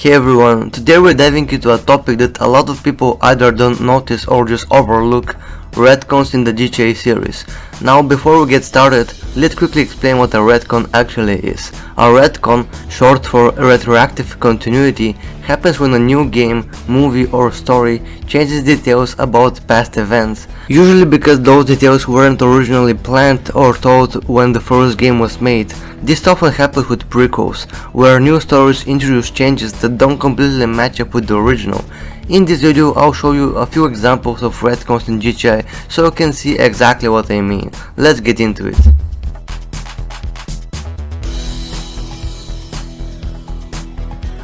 Hey everyone, today we're diving into a topic that a lot of people either don't notice or just overlook: retcons in the GTA series. Now before we get started, let's quickly explain what a retcon actually is. A retcon, short for retroactive continuity, happens when a new game, movie or story changes details about past events, usually because those details weren't originally planned or told when the first game was made. This often happens with prequels, where new stories introduce changes that don't completely match up with the original. In this video I'll show you a few examples of retcons in GTA so you can see exactly what I mean. Let's get into it.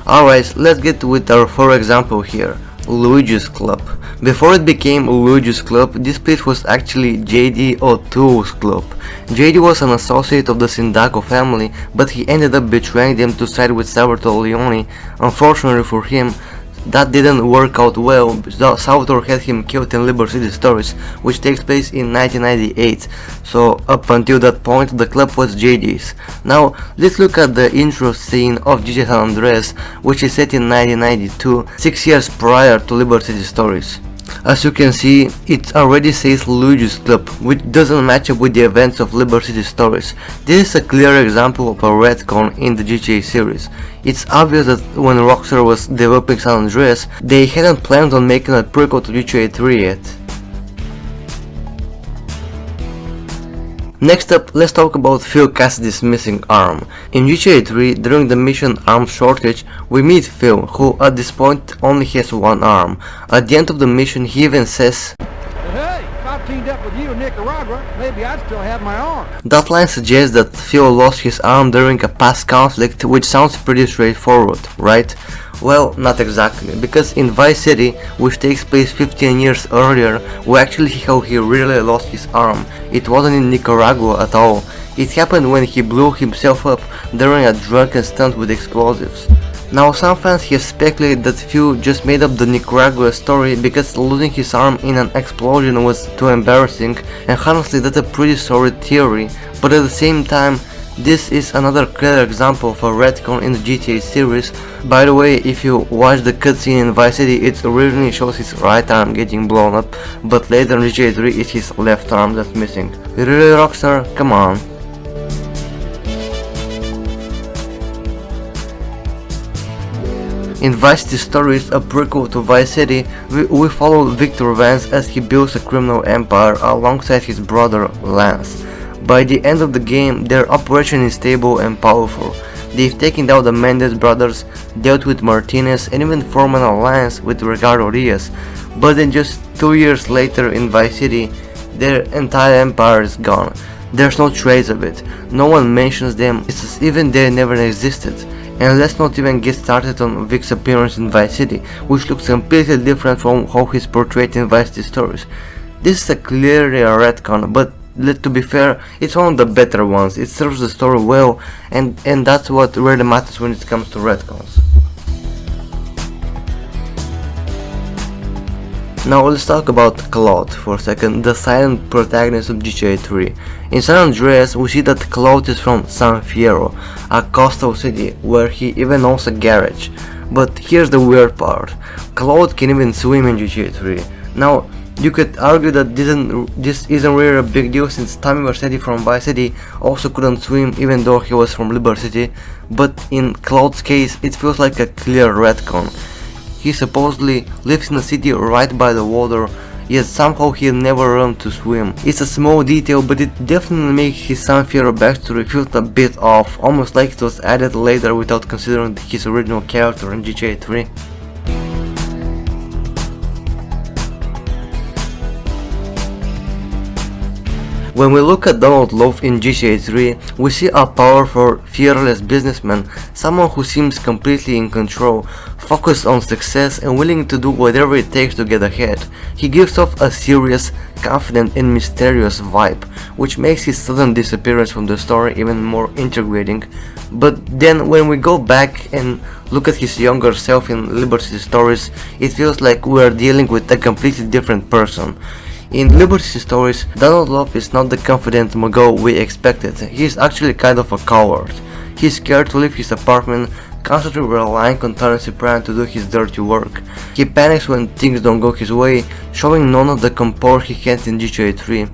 Alright, let's get with our first example here, Luigi's Club. Before it became Luigi's Club, this place was actually JD O'Toole's Club. JD was an associate of the Sindaco family, but he ended up betraying them to side with Salvatore Leone. Unfortunately for him, that didn't work out well. Salvatore had him killed in Liberty City Stories, which takes place in 1998, so up until that point the club was JD's. Now let's look at the intro scene of GTA San Andreas, which is set in 1992, 6 years prior to Liberty City Stories. As you can see, it already says Luigi's Club, which doesn't match up with the events of Liberty City Stories. This is a clear example of a retcon in the GTA series. It's obvious that when Rockstar was developing San Andreas, they hadn't planned on making a prequel to GTA 3 yet. Next up, let's talk about Phill Cassidy's missing arm. In GTA 3, during the mission Arm Shortage, we meet Phill, who at this point only has one arm. At the end of the mission he even says, "Hey, if I teamed up with you in Nicaragua, maybe I'd still have my arm." That line suggests that Phill lost his arm during a past conflict, which sounds pretty straightforward, right? Well, not exactly, because in Vice City, which takes place 15 years earlier, we actually see how he really lost his arm. It wasn't in Nicaragua at all. It happened when he blew himself up during a drunken stunt with explosives. Now some fans have speculated that Phill just made up the Nicaragua story because losing his arm in an explosion was too embarrassing, and honestly that's a pretty solid theory, but at the same time, this is another clear example of a retcon in the GTA series. By the way, if you watch the cutscene in Vice City, it originally shows his right arm getting blown up, but later in GTA 3 it's his left arm that's missing. Really, Rockstar? Come on. In Vice City Stories, a prequel to Vice City, we follow Victor Vance as he builds a criminal empire alongside his brother Lance. By the end of the game, their operation is stable and powerful. They've taken down the Mendez brothers, dealt with Martinez, and even formed an alliance with Ricardo Diaz. But then just 2 years later in Vice City, their entire empire is gone. There's no trace of it. No one mentions them, it's as even they never existed. And let's not even get started on Vic's appearance in Vice City, which looks completely different from how he's portrayed in Vice City Stories. This is clearly a retcon, but to be fair, it's one of the better ones. It serves the story well, and that's what really matters when it comes to retcons. Now let's talk about Claude for a second, the silent protagonist of GTA 3. In San Andreas we see that Claude is from San Fierro, a coastal city where he even owns a garage. But here's the weird part, Claude can even swim in GTA 3. Now you could argue that this isn't really a big deal since Tommy Vercetti from Vice City also couldn't swim even though he was from Liberty City, but in Claude's case it feels like a clear retcon. He supposedly lives in a city right by the water, yet somehow he never learned to swim. It's a small detail, but it definitely makes his San Fierro backstory feel a bit off, almost like it was added later without considering his original character in GTA 3. When we look at Donald Love in GTA 3, we see a powerful, fearless businessman, someone who seems completely in control, focused on success and willing to do whatever it takes to get ahead. He gives off a serious, confident and mysterious vibe, which makes his sudden disappearance from the story even more intriguing. But then when we go back and look at his younger self in Liberty City Stories, it feels like we are dealing with a completely different person. In Liberty City Stories, Donald Love is not the confident mogul we expected. He is actually kind of a coward. He's scared to leave his apartment, constantly relying on Terence Prime to do his dirty work. He panics when things don't go his way, showing none of the composure he had in GTA 3.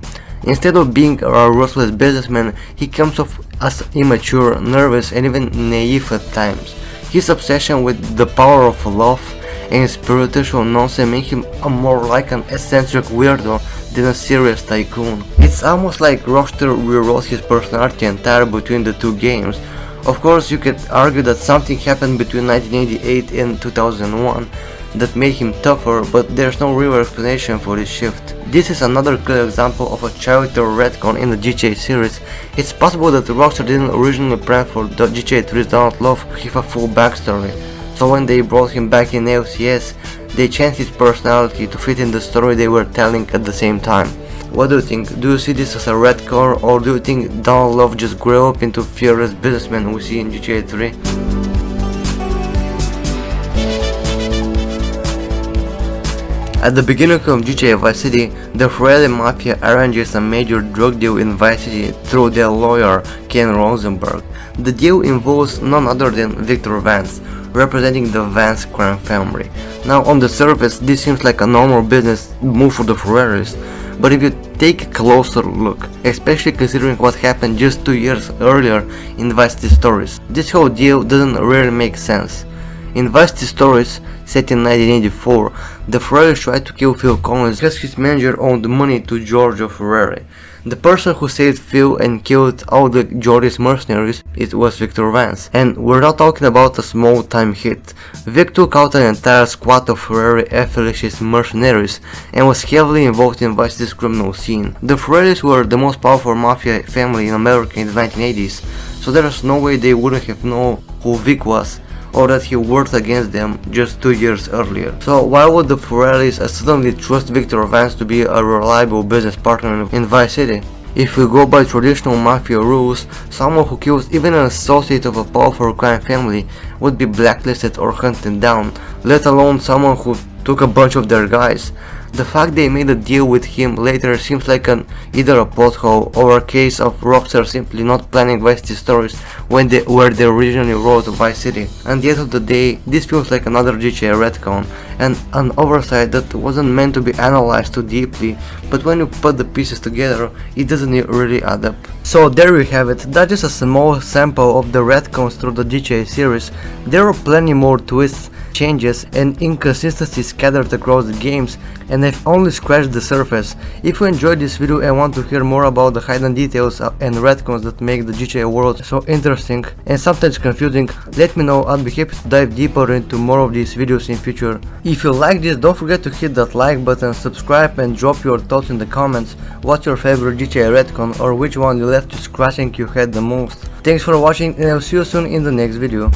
Instead of being a ruthless businessman, he comes off as immature, nervous, and even naive at times. His obsession with the power of love and spiritual nonsense make him more like an eccentric weirdo than a serious tycoon. It's almost like Rockstar rewrote his personality entirely between the two games. Of course, you could argue that something happened between 1988 and 2001 that made him tougher, but there's no real explanation for this shift. This is another clear example of a character retcon in the GTA series. It's possible that Rockstar didn't originally plan for the GTA 3's Donald Love to have a full backstory, so when they brought him back in LCS, they changed his personality to fit in the story they were telling at the same time. What do you think? Do you see this as a retcon, or do you think Donald Love just grew up into fearless businessman we see in GTA 3? At the beginning of GTA Vice City, the Forelli Mafia arranges a major drug deal in Vice City through their lawyer Ken Rosenberg. The deal involves none other than Victor Vance, representing the Vance crime family. Now on the surface this seems like a normal business move for the Forellis, but if you take a closer look, especially considering what happened just 2 years earlier in Vice City Stories, this whole deal doesn't really make sense. In Vice City Stories, set in 1984, the Forellis tried to kill Phill because his manager owed money to Giorgio Forelli. The person who saved Phill and killed all the Giorgio's mercenaries, it was Victor Vance. And we're not talking about a small time hit. Vic took out an entire squad of Forelli affiliated mercenaries and was heavily involved in Vice City's criminal scene. The Forellis were the most powerful mafia family in America in the 1980s, so there's no way they wouldn't have known who Vic was, or that he worked against them just 2 years earlier. So why would the Forellis suddenly trust Victor Vance to be a reliable business partner in Vice City? If we go by traditional mafia rules, someone who kills even an associate of a powerful crime family would be blacklisted or hunted down, let alone someone who took a bunch of their guys. The fact they made a deal with him later seems like either a plot hole or a case of Rockstar simply not planning Vice City Stories where they originally wrote Vice City. At the end of the day, this feels like another GTA retcon and an oversight that wasn't meant to be analyzed too deeply, but when you put the pieces together, it doesn't really add up. So there you have it. That's just a small sample of the retcons through the GTA series. There are plenty more twists, changes and inconsistencies scattered across the games, and I've only scratched the surface. If you enjoyed this video and want to hear more about the hidden details and retcons that make the GTA world so interesting and sometimes confusing, let me know. I'll be happy to dive deeper into more of these videos in future. If you like this, don't forget to hit that like button, subscribe and drop your thoughts in the comments. What's your favorite GTA retcon, or which one you left you scratching your head the most? Thanks for watching and I'll see you soon in the next video.